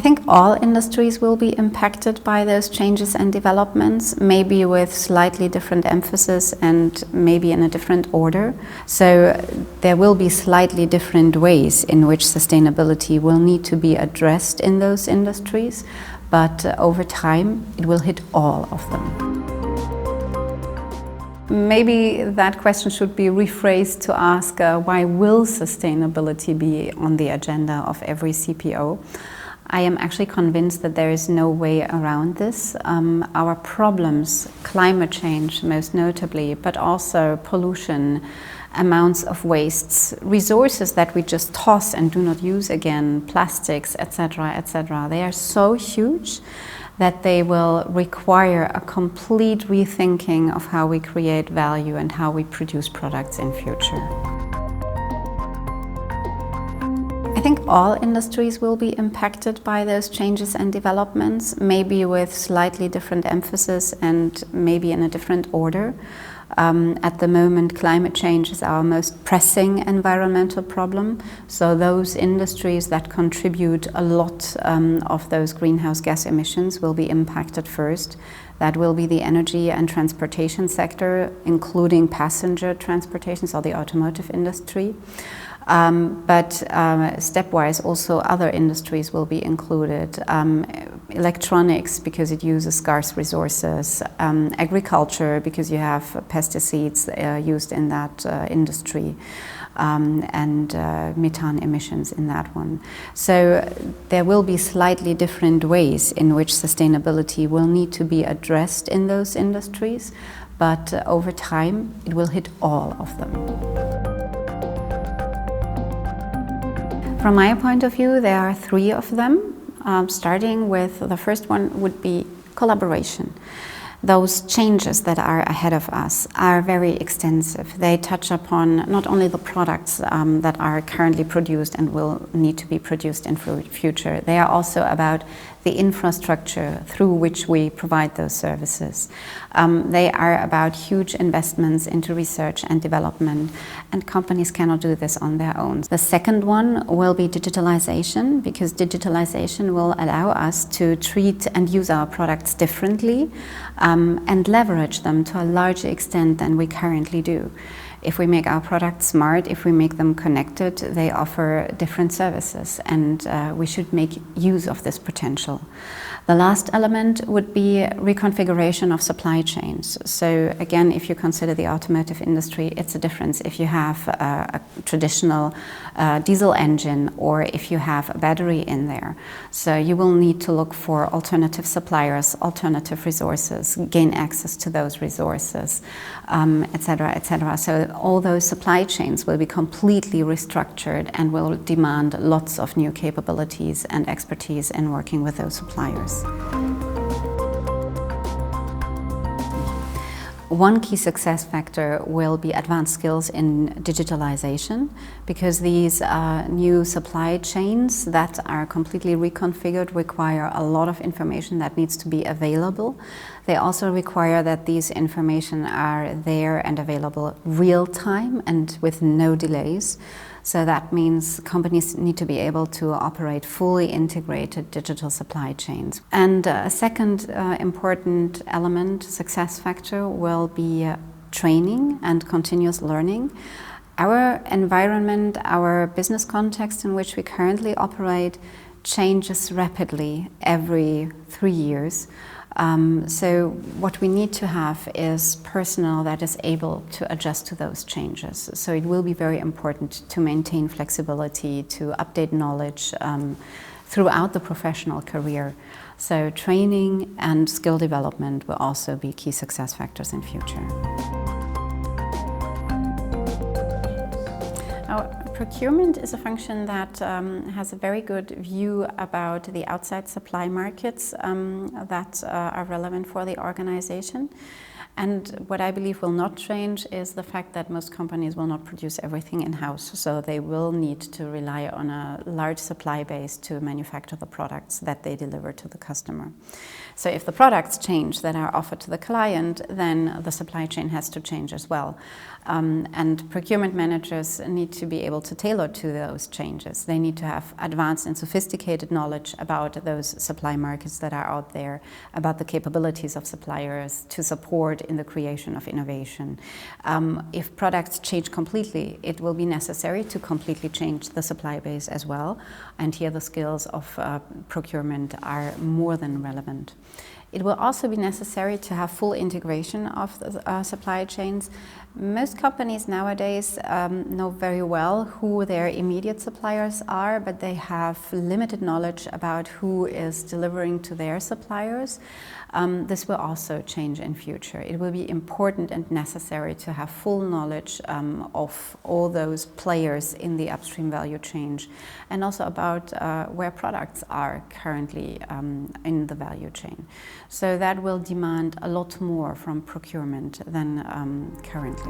think all industries will be impacted by those changes and developments, maybe with slightly different emphasis and maybe in a different order. So there will be slightly different ways in which sustainability will need to be addressed in those industries, but over time it will hit all of them. Maybe that question should be rephrased to ask why will sustainability be on the agenda of every CPO? I am actually convinced that there is no way around this. Our problems, climate change most notably, but also pollution, amounts of wastes, resources that we just toss and do not use again, plastics, etc., they are so huge that they will require a complete rethinking of how we create value and how we produce products in future. I think all industries will be impacted by those changes and developments, maybe with slightly different emphasis and maybe in a different order. At the moment, climate change is our most pressing environmental problem. So those industries that contribute a lot of those greenhouse gas emissions will be impacted first. That will be the energy and transportation sector, including passenger transportation, so the automotive industry. But stepwise also other industries will be included. Electronics, because it uses scarce resources. Agriculture, because you have pesticides used in that industry. And methane emissions in that one. So there will be slightly different ways in which sustainability will need to be addressed in those industries, but over time it will hit all of them. From my point of view, there are three of them, starting with the first one would be collaboration. Those changes that are ahead of us are very extensive. They touch upon not only the products that are currently produced and will need to be produced in future, they are also about the infrastructure through which we provide those services. They are about huge investments into research and development, and companies cannot do this on their own. The second one will be digitalization, because digitalization will allow us to treat and use our products differently and leverage them to a larger extent than we currently do. If we make our products smart, if we make them connected, they offer different services, and we should make use of this potential. The last element would be reconfiguration of supply chains. So again, if you consider the automotive industry, it's a difference if you have a traditional diesel engine or if you have a battery in there. So you will need to look for alternative suppliers, alternative resources, gain access to those resources, etc., etc. So all those supply chains will be completely restructured and will demand lots of new capabilities and expertise in working with those suppliers. One key success factor will be advanced skills in digitalization, because these new supply chains that are completely reconfigured require a lot of information that needs to be available. They also require that these information are there and available real time and with no delays. So that means companies need to be able to operate fully integrated digital supply chains. And a second important element, success factor, will be training and continuous learning. Our environment, our business context in which we currently operate changes rapidly every 3 years. So what we need to have is personnel that is able to adjust to those changes. So it will be very important to maintain flexibility, to update knowledge throughout the professional career. So training and skill development will also be key success factors in future. Procurement is a function that has a very good view about the outside supply markets that are relevant for the organization. And what I believe will not change is the fact that most companies will not produce everything in-house, so they will need to rely on a large supply base to manufacture the products that they deliver to the customer. So if the products change that are offered to the client, then the supply chain has to change as well. And procurement managers need to be able to tailor to those changes. They need to have advanced and sophisticated knowledge about those supply markets that are out there, about the capabilities of suppliers to support in the creation of innovation. If products change completely, it will be necessary to completely change the supply base as well. And here the skills of procurement are more than relevant. It will also be necessary to have full integration of the supply chains. Most companies nowadays know very well who their immediate suppliers are, but they have limited knowledge about who is delivering to their suppliers. This will also change in future. It will be important and necessary to have full knowledge of all those players in the upstream value chain, and also about where products are currently in the value chain. So that will demand a lot more from procurement than currently.